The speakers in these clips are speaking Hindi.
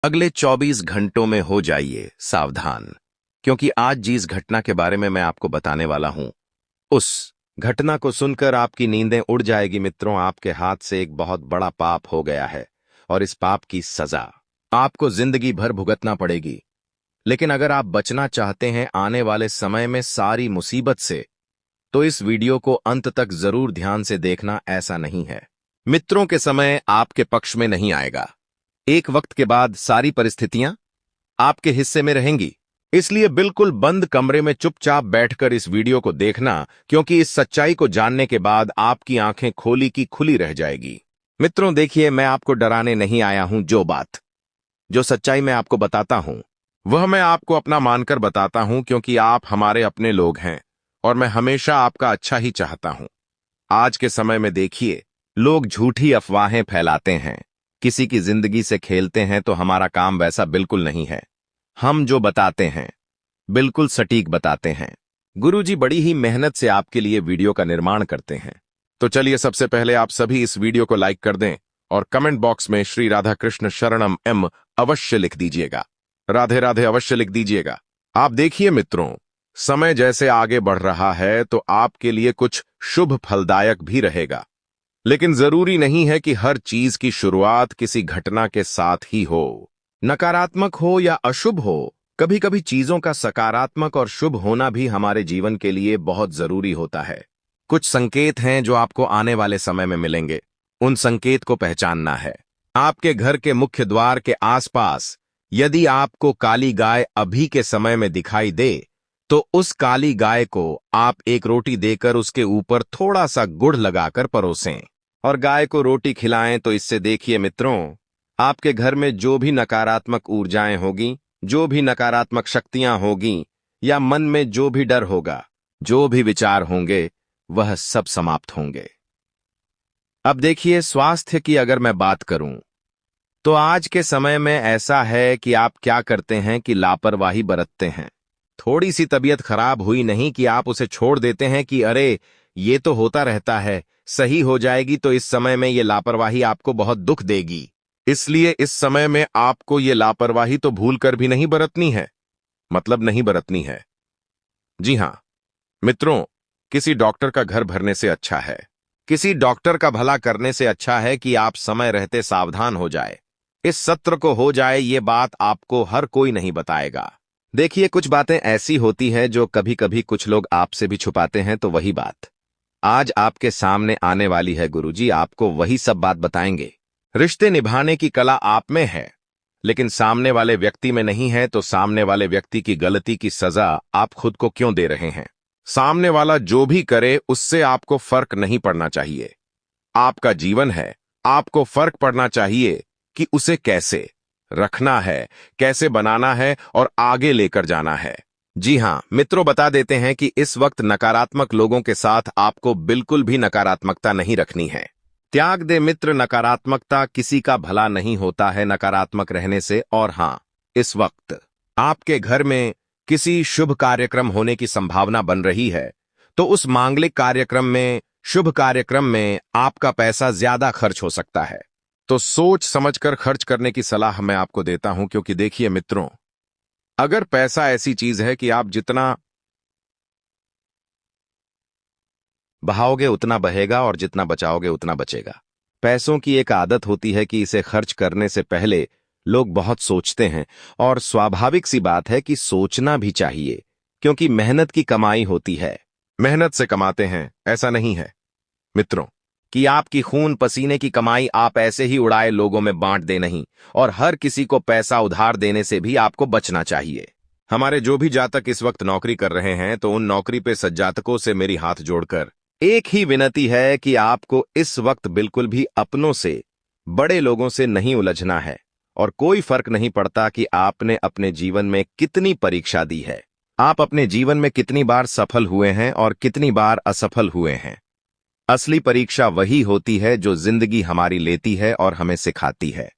अगले 24 घंटों में हो जाइए सावधान, क्योंकि आज जिस घटना के बारे में मैं आपको बताने वाला हूं, उस घटना को सुनकर आपकी नींदें उड़ जाएगी। मित्रों, आपके हाथ से एक बहुत बड़ा पाप हो गया है और इस पाप की सजा आपको जिंदगी भर भुगतना पड़ेगी। लेकिन अगर आप बचना चाहते हैं आने वाले समय में सारी मुसीबत से, तो इस वीडियो को अंत तक जरूर ध्यान से देखना। ऐसा नहीं है मित्रों के समय आपके पक्ष में नहीं आएगा। एक वक्त के बाद सारी परिस्थितियां आपके हिस्से में रहेंगी। इसलिए बिल्कुल बंद कमरे में चुपचाप बैठकर इस वीडियो को देखना, क्योंकि इस सच्चाई को जानने के बाद आपकी आंखें खोली की खुली रह जाएगी। मित्रों देखिए, मैं आपको डराने नहीं आया हूं। जो सच्चाई मैं आपको बताता हूं, वह मैं आपको अपना मानकर बताता हूं, क्योंकि आप हमारे अपने लोग हैं और मैं हमेशा आपका अच्छा ही चाहता हूं। आज के समय में देखिए, लोग झूठी अफवाहें फैलाते हैं, किसी की जिंदगी से खेलते हैं। तो हमारा काम वैसा बिल्कुल नहीं है। हम जो बताते हैं बिल्कुल सटीक बताते हैं। गुरुजी बड़ी ही मेहनत से आपके लिए वीडियो का निर्माण करते हैं। तो चलिए, सबसे पहले आप सभी इस वीडियो को लाइक कर दें और कमेंट बॉक्स में श्री राधा कृष्ण शरणम एम अवश्य लिख दीजिएगा। राधे राधे अवश्य लिख दीजिएगा। आप देखिए मित्रों, समय जैसे आगे बढ़ रहा है तो आपके लिए कुछ शुभ फलदायक भी रहेगा। लेकिन जरूरी नहीं है कि हर चीज की शुरुआत किसी घटना के साथ ही हो। नकारात्मक हो या अशुभ हो, कभी कभी चीजों का सकारात्मक और शुभ होना भी हमारे जीवन के लिए बहुत जरूरी होता है। कुछ संकेत हैं जो आपको आने वाले समय में मिलेंगे। उन संकेत को पहचानना है। आपके घर के मुख्य द्वार के आसपास यदि आपको काली गाय अभी के समय में दिखाई दे, तो उस काली गाय को आप एक रोटी देकर उसके ऊपर थोड़ा सा गुड़ लगाकर परोसें और गाय को रोटी खिलाएं। तो इससे देखिए मित्रों, आपके घर में जो भी नकारात्मक ऊर्जाएं होगी, जो भी नकारात्मक शक्तियां होगी, या मन में जो भी डर होगा, जो भी विचार होंगे, वह सब समाप्त होंगे। अब देखिए, स्वास्थ्य की अगर मैं बात करूं, तो आज के समय में ऐसा है कि आप क्या करते हैं कि लापरवाही बरतते हैं। थोड़ी सी तबीयत खराब हुई नहीं कि आप उसे छोड़ देते हैं कि अरे ये तो होता रहता है, सही हो जाएगी। तो इस समय में ये लापरवाही आपको बहुत दुख देगी। इसलिए इस समय में आपको ये लापरवाही तो भूल कर भी नहीं बरतनी है, मतलब नहीं बरतनी है। जी हां मित्रों, किसी डॉक्टर का घर भरने से अच्छा है, किसी डॉक्टर का भला करने से अच्छा है कि आप समय रहते सावधान हो जाए। इस सत्र को हो जाए, ये बात आपको हर कोई नहीं बताएगा। देखिए, कुछ बातें ऐसी होती हैं जो कभी कभी कुछ लोग आपसे भी छुपाते हैं। तो वही बात आज आपके सामने आने वाली है। गुरुजी आपको वही सब बात बताएंगे। रिश्ते निभाने की कला आप में है, लेकिन सामने वाले व्यक्ति में नहीं है। तो सामने वाले व्यक्ति की गलती की सजा आप खुद को क्यों दे रहे हैं? सामने वाला जो भी करे उससे आपको फर्क नहीं पड़ना चाहिए। आपका जीवन है, आपको फर्क पड़ना चाहिए कि उसे कैसे रखना है, कैसे बनाना है और आगे लेकर जाना है। जी हां मित्रों, बता देते हैं कि इस वक्त नकारात्मक लोगों के साथ आपको बिल्कुल भी नकारात्मकता नहीं रखनी है। त्याग दे मित्र नकारात्मकता, किसी का भला नहीं होता है नकारात्मक रहने से। और हां, इस वक्त आपके घर में किसी शुभ कार्यक्रम होने की संभावना बन रही है, तो उस मांगलिक कार्यक्रम में, शुभ कार्यक्रम में आपका पैसा ज्यादा खर्च हो सकता है। तो सोच समझकर खर्च करने की सलाह मैं आपको देता हूं, क्योंकि देखिए मित्रों, अगर पैसा ऐसी चीज है कि आप जितना बहाओगे उतना बहेगा और जितना बचाओगे उतना बचेगा। पैसों की एक आदत होती है कि इसे खर्च करने से पहले लोग बहुत सोचते हैं, और स्वाभाविक सी बात है कि सोचना भी चाहिए, क्योंकि मेहनत की कमाई होती है। मेहनत से कमाते हैं, ऐसा नहीं है मित्रों कि आपकी खून पसीने की कमाई आप ऐसे ही उड़ाए लोगों में बांट दे नहीं। और हर किसी को पैसा उधार देने से भी आपको बचना चाहिए। हमारे जो भी जातक इस वक्त नौकरी कर रहे हैं, तो उन नौकरी पे सज्जातकों से मेरी हाथ जोड़कर एक ही विनती है कि आपको इस वक्त बिल्कुल भी अपनों से, बड़े लोगों से नहीं उलझना है। और कोई फर्क नहीं पड़ता कि आपने अपने जीवन में कितनी परीक्षा दी है, आप अपने जीवन में कितनी बार सफल हुए हैं और कितनी बार असफल हुए हैं। असली परीक्षा वही होती है जो जिंदगी हमारी लेती है और हमें सिखाती है।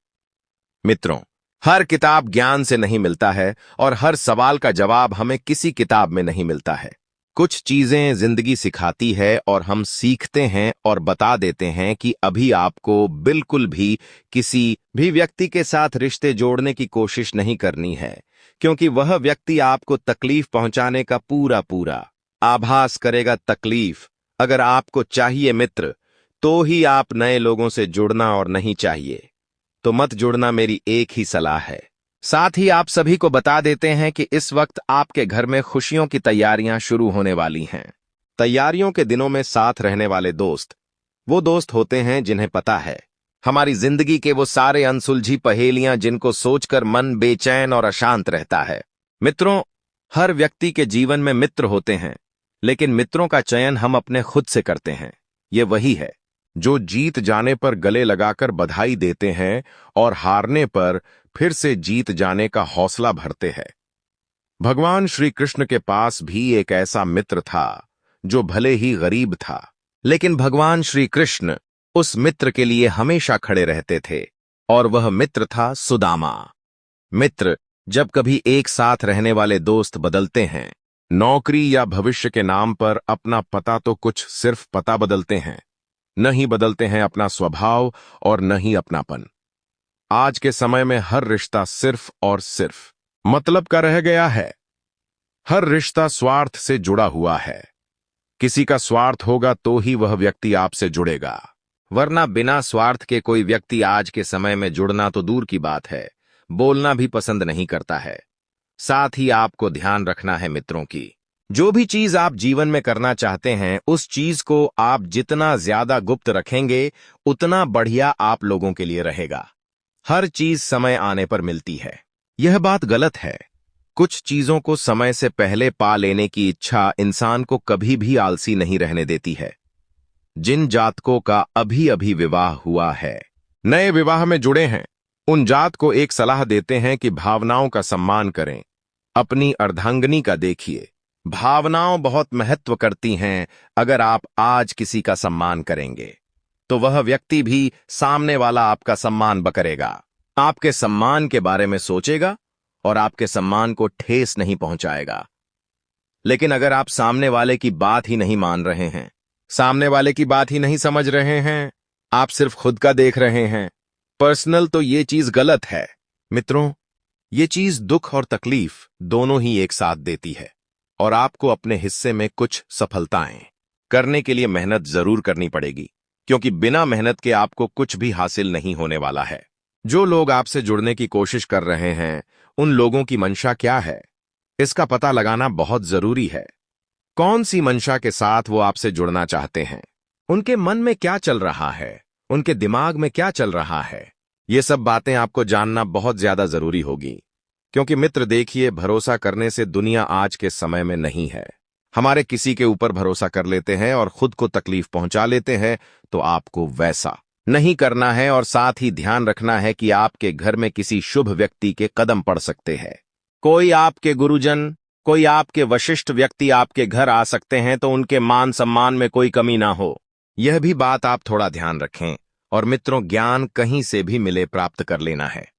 मित्रों, हर किताब ज्ञान से नहीं मिलता है और हर सवाल का जवाब हमें किसी किताब में नहीं मिलता है। कुछ चीजें जिंदगी सिखाती है और हम सीखते हैं और बता देते हैं कि अभी आपको बिल्कुल भी किसी भी व्यक्ति के साथ रिश्ते जोड़ने की कोशिश नहीं करनी है, क्योंकि वह व्यक्ति आपको तकलीफ पहुंचाने का पूरा पूरा आभास करेगा। तकलीफ अगर आपको चाहिए मित्र, तो ही आप नए लोगों से जुड़ना, और नहीं चाहिए तो मत जुड़ना, मेरी एक ही सलाह है। साथ ही आप सभी को बता देते हैं कि इस वक्त आपके घर में खुशियों की तैयारियां शुरू होने वाली हैं। तैयारियों के दिनों में साथ रहने वाले दोस्त वो दोस्त होते हैं जिन्हें पता है हमारी जिंदगी के वो सारे अनसुलझी पहेलियां जिनको सोचकर मन बेचैन और अशांत रहता है। मित्रों, हर व्यक्ति के जीवन में मित्र होते हैं, लेकिन मित्रों का चयन हम अपने खुद से करते हैं। ये वही है जो जीत जाने पर गले लगाकर बधाई देते हैं और हारने पर फिर से जीत जाने का हौसला भरते हैं। भगवान श्री कृष्ण के पास भी एक ऐसा मित्र था जो भले ही गरीब था, लेकिन भगवान श्री कृष्ण उस मित्र के लिए हमेशा खड़े रहते थे, और वह मित्र था सुदामा। मित्र जब कभी एक साथ रहने वाले दोस्त बदलते हैं, नौकरी या भविष्य के नाम पर अपना पता तो कुछ सिर्फ पता बदलते हैं, नहीं बदलते हैं अपना स्वभाव और न ही अपनापन। आज के समय में हर रिश्ता सिर्फ और सिर्फ मतलब का रह गया है। हर रिश्ता स्वार्थ से जुड़ा हुआ है। किसी का स्वार्थ होगा तो ही वह व्यक्ति आपसे जुड़ेगा, वरना बिना स्वार्थ के कोई व्यक्ति आज के समय में जुड़ना तो दूर की बात है, बोलना भी पसंद नहीं करता है। साथ ही आपको ध्यान रखना है मित्रों की, जो भी चीज आप जीवन में करना चाहते हैं, उस चीज को आप जितना ज्यादा गुप्त रखेंगे उतना बढ़िया आप लोगों के लिए रहेगा। हर चीज समय आने पर मिलती है, यह बात गलत है। कुछ चीजों को समय से पहले पा लेने की इच्छा इंसान को कभी भी आलसी नहीं रहने देती है। जिन जातकों का अभी अभी विवाह हुआ है, नए विवाह में जुड़े हैं, उन जात को एक सलाह देते हैं कि भावनाओं का सम्मान करें। अपनी अर्धांगिनी का देखिए, भावनाओं बहुत महत्व करती हैं। अगर आप आज किसी का सम्मान करेंगे तो वह व्यक्ति भी सामने वाला आपका सम्मान करेगा, आपके सम्मान के बारे में सोचेगा और आपके सम्मान को ठेस नहीं पहुंचाएगा। लेकिन अगर आप सामने वाले की बात ही नहीं मान रहे हैं, सामने वाले की बात ही नहीं समझ रहे हैं, आप सिर्फ खुद का देख रहे हैं, पर्सनल, तो ये चीज गलत है। मित्रों, ये चीज दुख और तकलीफ दोनों ही एक साथ देती है, और आपको अपने हिस्से में कुछ सफलताएं करने के लिए मेहनत जरूर करनी पड़ेगी, क्योंकि बिना मेहनत के आपको कुछ भी हासिल नहीं होने वाला है। जो लोग आपसे जुड़ने की कोशिश कर रहे हैं, उन लोगों की मंशा क्या है, इसका पता लगाना बहुत जरूरी है। कौन सी मंशा के साथ वो आपसे जुड़ना चाहते हैं, उनके मन में क्या चल रहा है, उनके दिमाग में क्या चल रहा है, ये सब बातें आपको जानना बहुत ज्यादा जरूरी होगी। क्योंकि मित्र देखिए, भरोसा करने से दुनिया आज के समय में नहीं है। हमारे किसी के ऊपर भरोसा कर लेते हैं और खुद को तकलीफ पहुंचा लेते हैं, तो आपको वैसा नहीं करना है। और साथ ही ध्यान रखना है कि आपके घर में किसी शुभ व्यक्ति के कदम पड़ सकते हैं। कोई आपके गुरुजन, कोई आपके वशिष्ठ व्यक्ति आपके घर आ सकते हैं, तो उनके मान सम्मान में कोई कमी ना हो, यह भी बात आप थोड़ा ध्यान रखें। और मित्रों, ज्ञान कहीं से भी मिले प्राप्त कर लेना है।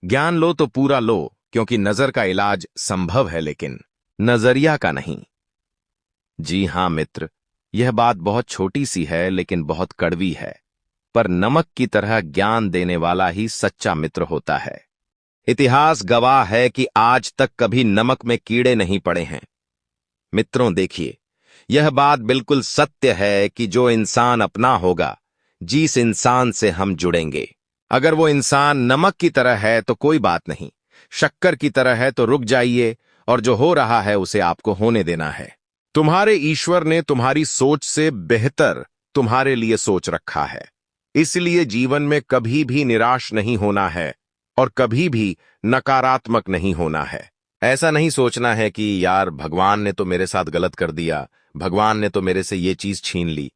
ज्ञान लो तो पूरा लो, क्योंकि नजर का इलाज संभव है, लेकिन नजरिया का नहीं। जी हां मित्र, यह बात बहुत छोटी सी है, लेकिन बहुत कड़वी है। पर नमक की तरह ज्ञान देने वाला ही सच्चा मित्र होता है। इतिहास गवाह है कि आज तक कभी नमक में कीड़े नहीं पड़े हैं। मित्रों देखिए, यह बात बिल्कुल सत्य है कि जो इंसान अपना होगा, जिस इंसान से हम जुड़ेंगे, अगर वो इंसान नमक की तरह है तो कोई बात नहीं, शक्कर की तरह है तो रुक जाइए, और जो हो रहा है उसे आपको होने देना है। तुम्हारे ईश्वर ने तुम्हारी सोच से बेहतर तुम्हारे लिए सोच रखा है, इसलिए जीवन में कभी भी निराश नहीं होना है और कभी भी नकारात्मक नहीं होना है। ऐसा नहीं सोचना है कि यार भगवान ने तो मेरे साथ गलत कर दिया, भगवान ने तो मेरे से ये चीज छीन ली।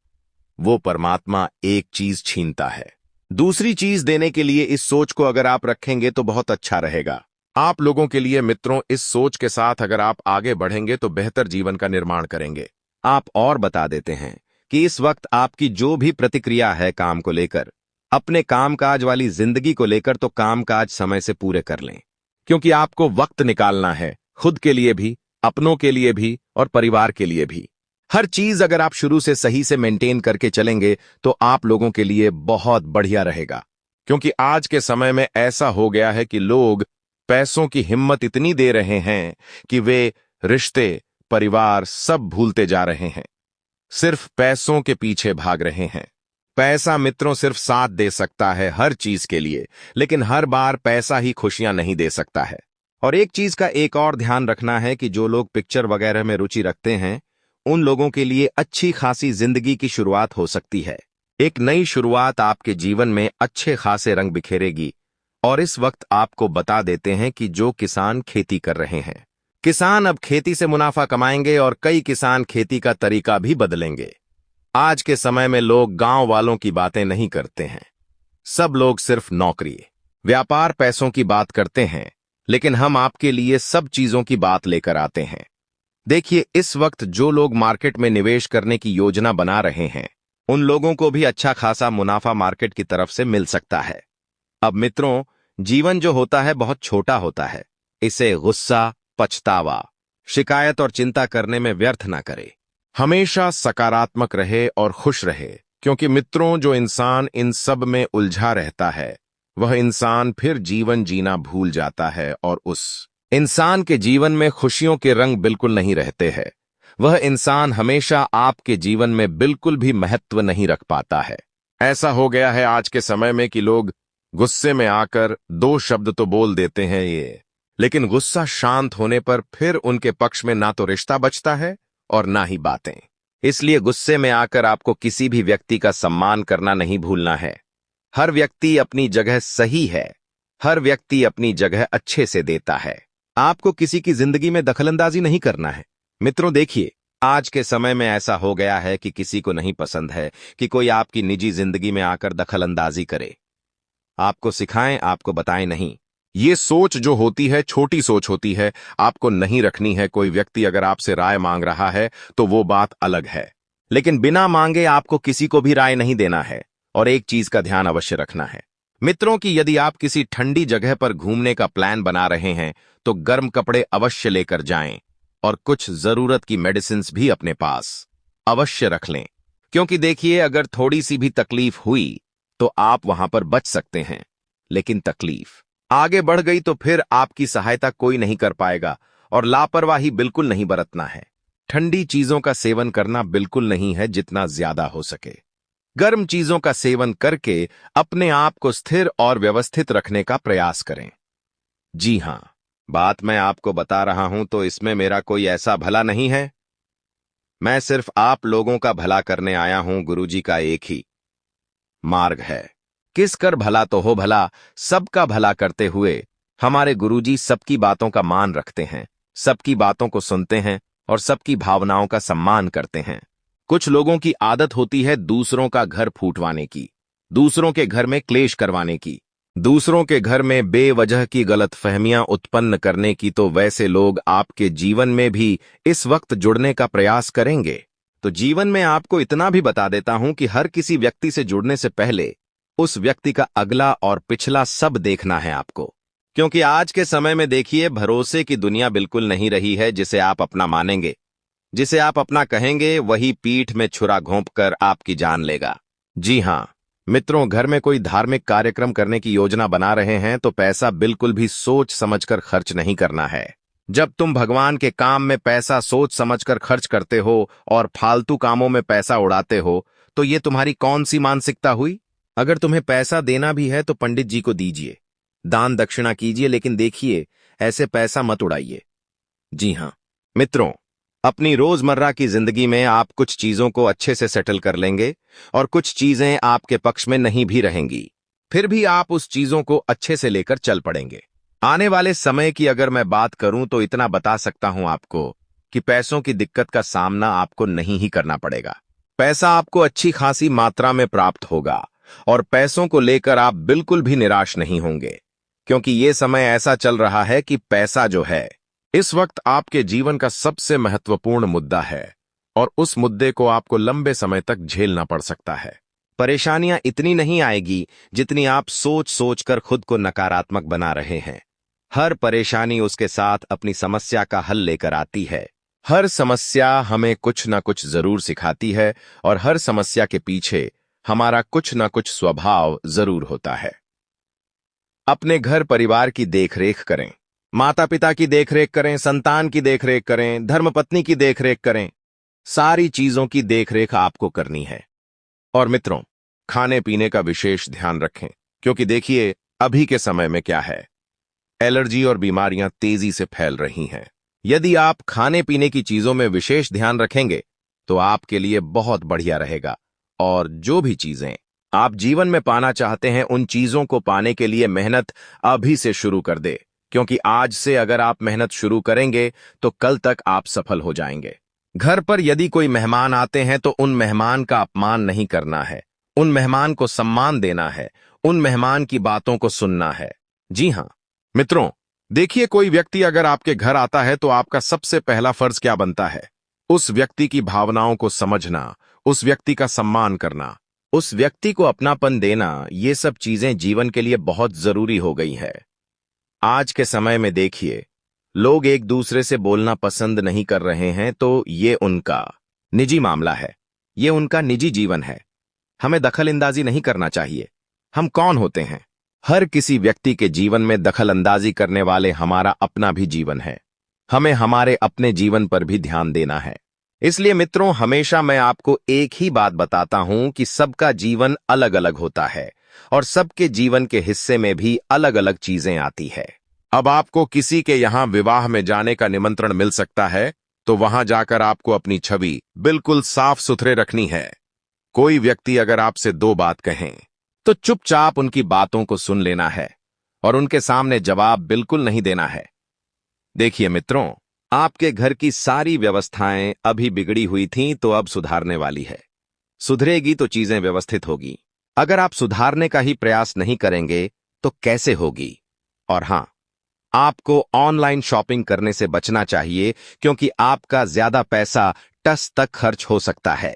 वो परमात्मा एक चीज छीनता है, दूसरी चीज देने के लिए इस सोच को अगर आप रखेंगे तो बहुत अच्छा रहेगा आप लोगों के लिए। मित्रों, इस सोच के साथ अगर आप आगे बढ़ेंगे तो बेहतर जीवन का निर्माण करेंगे। आप और बता देते हैं कि इस वक्त आपकी जो भी प्रतिक्रिया है काम को लेकर, अपने कामकाज वाली जिंदगी को लेकर, तो कामकाज समय से पूरे कर लें, क्योंकि आपको वक्त निकालना है खुद के लिए भी, अपनों के लिए भी और परिवार के लिए भी। हर चीज अगर आप शुरू से सही से मेंटेन करके चलेंगे तो आप लोगों के लिए बहुत बढ़िया रहेगा। क्योंकि आज के समय में ऐसा हो गया है कि लोग पैसों की हिम्मत इतनी दे रहे हैं कि वे रिश्ते, परिवार सब भूलते जा रहे हैं, सिर्फ पैसों के पीछे भाग रहे हैं। पैसा मित्रों सिर्फ साथ दे सकता है हर चीज के लिए, लेकिन हर बार पैसा ही खुशियां नहीं दे सकता है। और एक चीज का एक और ध्यान रखना है कि जो लोग पिक्चर वगैरह में रुचि रखते हैं, उन लोगों के लिए अच्छी खासी जिंदगी की शुरुआत हो सकती है। एक नई शुरुआत आपके जीवन में अच्छे खासे रंग बिखेरेगी। और इस वक्त आपको बता देते हैं कि जो किसान खेती कर रहे हैं, किसान अब खेती से मुनाफा कमाएंगे और कई किसान खेती का तरीका भी बदलेंगे। आज के समय में लोग गांव वालों की बातें नहीं करते हैं। सब लोग सिर्फ नौकरी, व्यापार, पैसों की बात करते हैं। लेकिन हम आपके लिए सब चीजों की बात लेकर आते हैं। देखिए, इस वक्त जो लोग मार्केट में निवेश करने की योजना बना रहे हैं, उन लोगों को भी अच्छा खासा मुनाफा मार्केट की तरफ से मिल सकता है। अब मित्रों, जीवन जो होता है बहुत छोटा होता है। इसे गुस्सा, पछतावा, शिकायत और चिंता करने में व्यर्थ ना करे। हमेशा सकारात्मक रहे और खुश रहे, क्योंकि मित्रों जो इंसान इन सब में उलझा रहता है, वह इंसान फिर जीवन जीना भूल जाता है और उस इंसान के जीवन में खुशियों के रंग बिल्कुल नहीं रहते हैं। वह इंसान हमेशा आपके जीवन में बिल्कुल भी महत्व नहीं रख पाता है। ऐसा हो गया है आज के समय में कि लोग गुस्से में आकर दो शब्द तो बोल देते हैं लेकिन गुस्सा शांत होने पर फिर उनके पक्ष में ना तो रिश्ता बचता है और ना ही बातें। इसलिए गुस्से में आकर आपको किसी भी व्यक्ति का सम्मान करना नहीं भूलना है। हर व्यक्ति अपनी जगह सही है, हर व्यक्ति अपनी जगह अच्छे से देता है। आपको किसी की जिंदगी में दखलंदाजी नहीं करना है। मित्रों देखिए, आज के समय में ऐसा हो गया है कि किसी को नहीं पसंद है कि कोई आपकी निजी जिंदगी में आकर दखलंदाजी करे। आपको सिखाएं, आपको बताएं नहीं। ये सोच जो होती है छोटी सोच होती है, आपको नहीं रखनी है। कोई व्यक्ति अगर आपसे राय मांग रहा है तो वो बात अलग है, लेकिन बिना मांगे आपको किसी को भी राय नहीं देना है। और एक चीज का ध्यान अवश्य रखना है मित्रों कि यदि आप किसी ठंडी जगह पर घूमने का प्लान बना रहे हैं तो गर्म कपड़े अवश्य लेकर जाएं और कुछ जरूरत की मेडिसिन्स भी अपने पास अवश्य रख लें। क्योंकि देखिए, अगर थोड़ी सी भी तकलीफ हुई तो आप वहां पर बच सकते हैं, लेकिन तकलीफ आगे बढ़ गई तो फिर आपकी सहायता कोई नहीं कर पाएगा। और लापरवाही बिल्कुल नहीं बरतना है। ठंडी चीजों का सेवन करना बिल्कुल नहीं है, जितना ज्यादा हो सके। गर्म चीजों का सेवन करके अपने आप को स्थिर और व्यवस्थित रखने का प्रयास करें। जी हां, बात मैं आपको बता रहा हूं तो इसमें मेरा कोई ऐसा भला नहीं है। मैं सिर्फ आप लोगों का भला करने आया हूं। गुरुजी का एक ही मार्ग है, किस कर भला तो हो भला। सबका भला करते हुए हमारे गुरुजी सबकी बातों का मान रखते हैं, सबकी बातों को सुनते हैं और सबकी भावनाओं का सम्मान करते हैं। कुछ लोगों की आदत होती है दूसरों का घर फूटवाने की, दूसरों के घर में क्लेश करवाने की, दूसरों के घर में बेवजह की गलतफहमियां उत्पन्न करने की। तो वैसे लोग आपके जीवन में भी इस वक्त जुड़ने का प्रयास करेंगे। तो जीवन में आपको इतना भी बता देता हूं कि हर किसी व्यक्ति से जुड़ने से पहले उस व्यक्ति का अगला और पिछला सब देखना है आपको। क्योंकि आज के समय में देखिए, भरोसे की दुनिया बिल्कुल नहीं रही है। जिसे आप अपना मानेंगे, जिसे आप अपना कहेंगे, वही पीठ में छुरा घोंपकर आपकी जान लेगा। जी हां मित्रों, घर में कोई धार्मिक कार्यक्रम करने की योजना बना रहे हैं तो पैसा बिल्कुल भी सोच समझकर खर्च नहीं करना है। जब तुम भगवान के काम में पैसा सोच समझकर खर्च करते हो और फालतू कामों में पैसा उड़ाते हो, तो ये तुम्हारी कौन सी मानसिकता हुई? अगर तुम्हें पैसा देना भी है तो पंडित जी को दीजिए, दान दक्षिणा कीजिए, लेकिन देखिए ऐसे पैसा मत उड़ाइए। जी हां मित्रों, अपनी रोजमर्रा की जिंदगी में आप कुछ चीजों को अच्छे से सेटल कर लेंगे और कुछ चीजें आपके पक्ष में नहीं भी रहेंगी। फिर भी आप उस चीजों को अच्छे से लेकर चल पड़ेंगे। आने वाले समय की अगर मैं बात करूं तो इतना बता सकता हूं आपको कि पैसों की दिक्कत का सामना आपको नहीं ही करना पड़ेगा। पैसा आपको अच्छी खासी मात्रा में प्राप्त होगा और पैसों को लेकर आप बिल्कुल भी निराश नहीं होंगे। क्योंकि ये समय ऐसा चल रहा है कि पैसा जो है इस वक्त आपके जीवन का सबसे महत्वपूर्ण मुद्दा है और उस मुद्दे को आपको लंबे समय तक झेलना पड़ सकता है। परेशानियां इतनी नहीं आएगी जितनी आप सोच सोच कर खुद को नकारात्मक बना रहे हैं। हर परेशानी उसके साथ अपनी समस्या का हल लेकर आती है। हर समस्या हमें कुछ ना कुछ जरूर सिखाती है और हर समस्या के पीछे हमारा कुछ ना कुछ स्वभाव जरूर होता है। अपने घर परिवार की देखरेख करें, माता पिता की देखरेख करें, संतान की देखरेख करें, धर्मपत्नी की देखरेख करें। सारी चीजों की देखरेख आपको करनी है। और मित्रों, खाने पीने का विशेष ध्यान रखें, क्योंकि देखिए अभी के समय में क्या है, एलर्जी और बीमारियां तेजी से फैल रही हैं। यदि आप खाने पीने की चीजों में विशेष ध्यान रखेंगे तो आपके लिए बहुत बढ़िया रहेगा। और जो भी चीजें आप जीवन में पाना चाहते हैं, उन चीजों को पाने के लिए मेहनत अभी से शुरू कर दे, क्योंकि आज से अगर आप मेहनत शुरू करेंगे तो कल तक आप सफल हो जाएंगे। घर पर यदि कोई मेहमान आते हैं तो उन मेहमान का अपमान नहीं करना है, उन मेहमान को सम्मान देना है, उन मेहमान की बातों को सुनना है। जी हां मित्रों, देखिए कोई व्यक्ति अगर आपके घर आता है तो आपका सबसे पहला फर्ज क्या बनता है? उस व्यक्ति की भावनाओं को समझना, उस व्यक्ति का सम्मान करना, उस व्यक्ति को अपनापन देना। ये सब चीजें जीवन के लिए बहुत जरूरी हो गई है। आज के समय में देखिए लोग एक दूसरे से बोलना पसंद नहीं कर रहे हैं, तो ये उनका निजी मामला है, ये उनका निजी जीवन है। हमें दखलंदाजी नहीं करना चाहिए। हम कौन होते हैं? हर किसी व्यक्ति के जीवन में दखलंदाजी करने वाले हमारा अपना भी जीवन है। हमें हमारे अपने जीवन पर भी ध्यान देना है। इसलिए मित्रों, हमेशा मैं आपको एक ही बात बताता हूं कि सबका जीवन अलग अलग होता है और सबके जीवन के हिस्से में भी अलग अलग चीजें आती है। अब आपको किसी के यहां विवाह में जाने का निमंत्रण मिल सकता है, तो वहां जाकर आपको अपनी छवि बिल्कुल साफ सुथरे रखनी है। कोई व्यक्ति अगर आपसे दो बात कहें तो चुपचाप उनकी बातों को सुन लेना है और उनके सामने जवाब बिल्कुल नहीं देना है। देखिए मित्रों, आपके घर की सारी व्यवस्थाएं अभी बिगड़ी हुई थीं तो अब सुधारने वाली है। सुधरेगी तो चीजें व्यवस्थित होगी। अगर आप सुधारने का ही प्रयास नहीं करेंगे तो कैसे होगी? और हां, आपको ऑनलाइन शॉपिंग करने से बचना चाहिए, क्योंकि आपका ज्यादा पैसा टस तक खर्च हो सकता है।